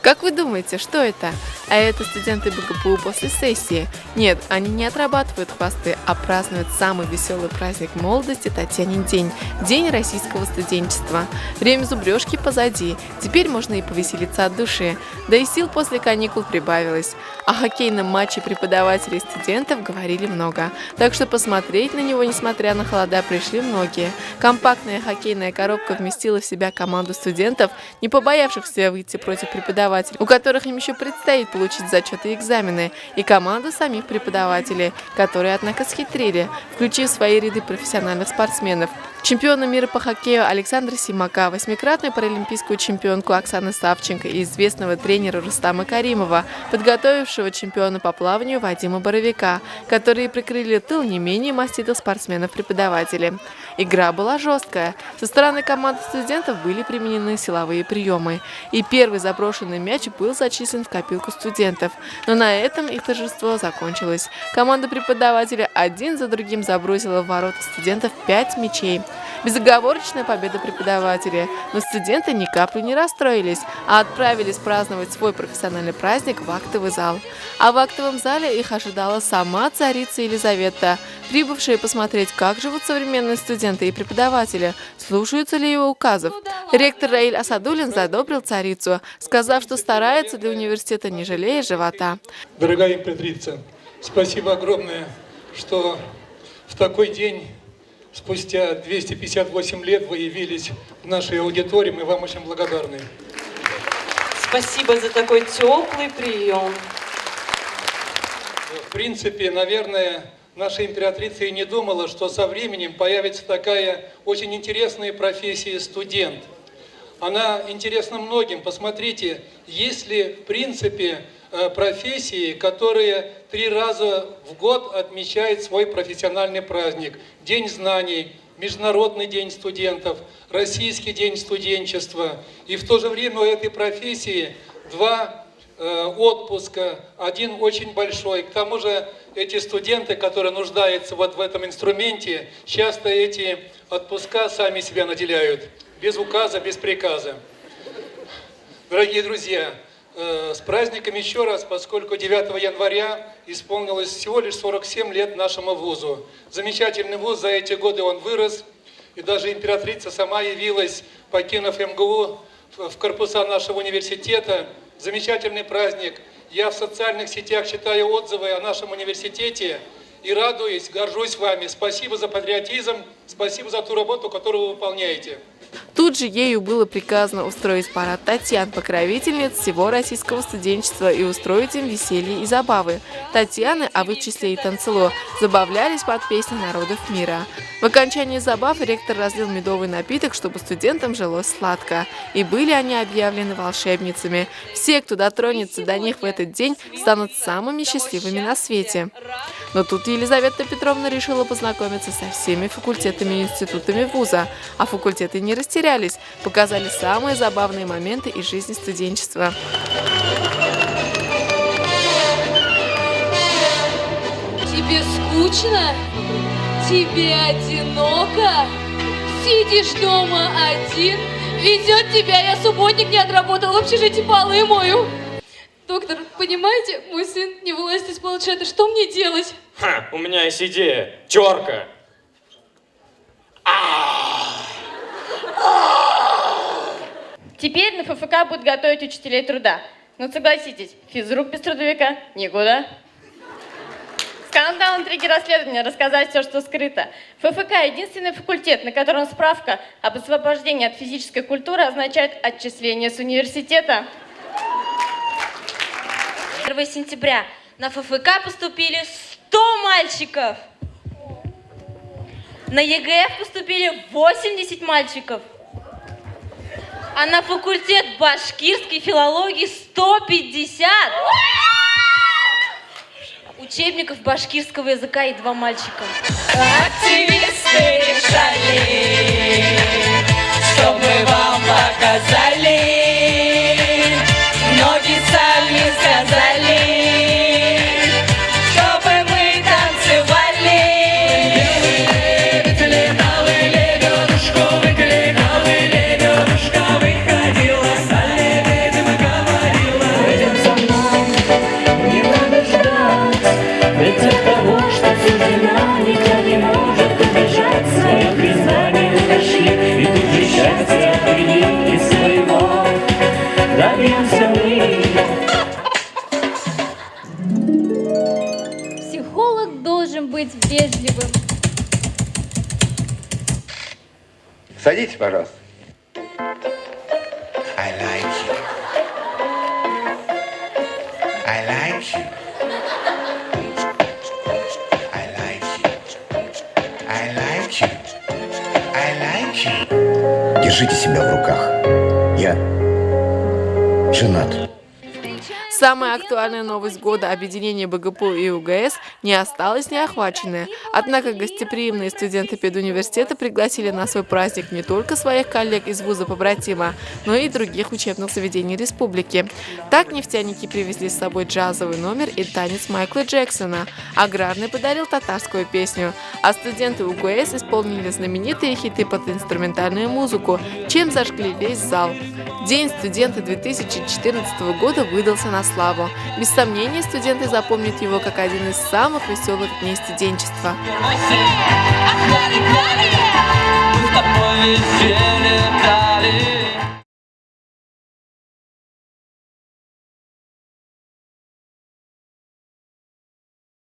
Как вы думаете, что это? А это студенты БГПУ после сессии. Нет, они не отрабатывают хвосты, а празднуют самый веселый праздник молодости Татьянин день – День российского студенчества. Время зубрежки позади, теперь можно и повеселиться от души. Да и сил после каникул прибавилось. О хоккейном матче преподавателей и студентов говорили много. Так что посмотреть на него, несмотря на холода, пришли многие. Компактная хоккейная коробка вместила в себя команду студентов, не побоявшихся выйти против преподавателей, у которых им еще предстоит получить зачеты и экзамены, и команду самих преподавателей, которые, однако, схитрили, включив в свои ряды профессиональных спортсменов. Чемпиона мира по хоккею Александра Симака, восьмикратную паралимпийскую чемпионку Оксаны Савченко и известного тренера Рустама Каримова, подготовившего чемпиона по плаванию Вадима Боровика, которые прикрыли тыл не менее маститых спортсменов-преподавателей. Игра была жесткая. Со стороны команды студентов были применены силовые приемы. И первый заброшенный мяч был зачислен в копилку студентов. Но на этом их торжество закончилось. Команда преподавателя один за другим забросила в ворота студентов 5 мячей. Безоговорочная победа преподавателя, но студенты ни капли не расстроились, а отправились праздновать свой профессиональный праздник в актовый зал. А в актовом зале их ожидала сама царица Елизавета, прибывшая посмотреть, как живут современные студенты и преподаватели, слушаются ли его указов. Ректор Раиль Асадуллин задобрил царицу, сказав, что старается для университета, не жалея живота. Дорогая императрица, спасибо огромное, что в такой день, спустя 258 лет, вы явились в нашей аудитории, мы вам очень благодарны. Спасибо за такой теплый прием. В принципе, наверное, наша императрица и не думала, что со временем появится такая очень интересная профессия студент. Она интересна многим. Посмотрите, есть ли в принципе профессии, которые 3 раза в год отмечают свой профессиональный праздник. День знаний, Международный день студентов, Российский день студенчества. И в то же время у этой профессии 2 отпуска, один очень большой. К тому же эти студенты, которые нуждаются вот в этом инструменте, часто эти отпуска сами себя наделяют. Без указа, без приказа. Дорогие друзья, с праздником еще раз, поскольку 9 января исполнилось всего лишь 47 лет нашему вузу. Замечательный вуз, за эти годы он вырос, и даже императрица сама явилась, покинув МГУ, в корпуса нашего университета. Замечательный праздник. Я в социальных сетях читаю отзывы о нашем университете и радуюсь, горжусь вами. Спасибо за патриотизм, спасибо за ту работу, которую вы выполняете. Тут же ею было приказано устроить парад Татьян, покровительниц всего российского студенчества, и устроить им веселье и забавы. Татьяны, а в их числе и Танцело, забавлялись под песни народов мира. В окончании забав ректор разлил медовый напиток, чтобы студентам жилось сладко. И были они объявлены волшебницами. Все, кто дотронется до них в этот день, станут самыми счастливыми на свете. Но тут Елизавета Петровна решила познакомиться со всеми факультетами и институтами вуза, а факультеты не растерялись, показали самые забавные моменты из жизни студенчества. Тебе скучно? Тебе одиноко? Сидишь дома один? Везет тебя, я субботник не отработал, в общежитии полы мою. Доктор, понимаете, мой сын не вылазит из планшета, что мне делать? Ха, у меня есть идея. Терка. Теперь на ФФК будут готовить учителей труда. Но согласитесь, физрук без трудовика никуда. Скандал, интриги, расследования, рассказать все, что скрыто. ФФК – единственный факультет, на котором справка об освобождении от физической культуры означает отчисление с университета. 1 сентября на ФФК поступили 100 мальчиков. На ЕГЭ поступили 80 мальчиков. А на факультет башкирской филологии 150. Учебников башкирского языка и 2 мальчика. Активисты решали, что мы вам показали. Ноги сами сказали, чтобы мы танцевали. Лебедушка выходила, Салли, видимо, говорила. Садитесь, пожалуйста. I like you. I like you. I like you. I like you. I like you. Держите себя в руках. Я женат. Самая актуальная новость года объединения БГПУ и УГС не осталась неохваченной. Однако гостеприимные студенты педуниверситета пригласили на свой праздник не только своих коллег из вуза побратима, но и других учебных заведений республики. Так нефтяники привезли с собой джазовый номер и танец Майкла Джексона. Аграрный подарил татарскую песню, а студенты УГС исполнили знаменитые хиты под инструментальную музыку, чем зажгли весь зал. День студента 2014 года выдался на славу. Без сомнения, студенты запомнят его как один из самых веселых дней студенчества. Мы с тобой везде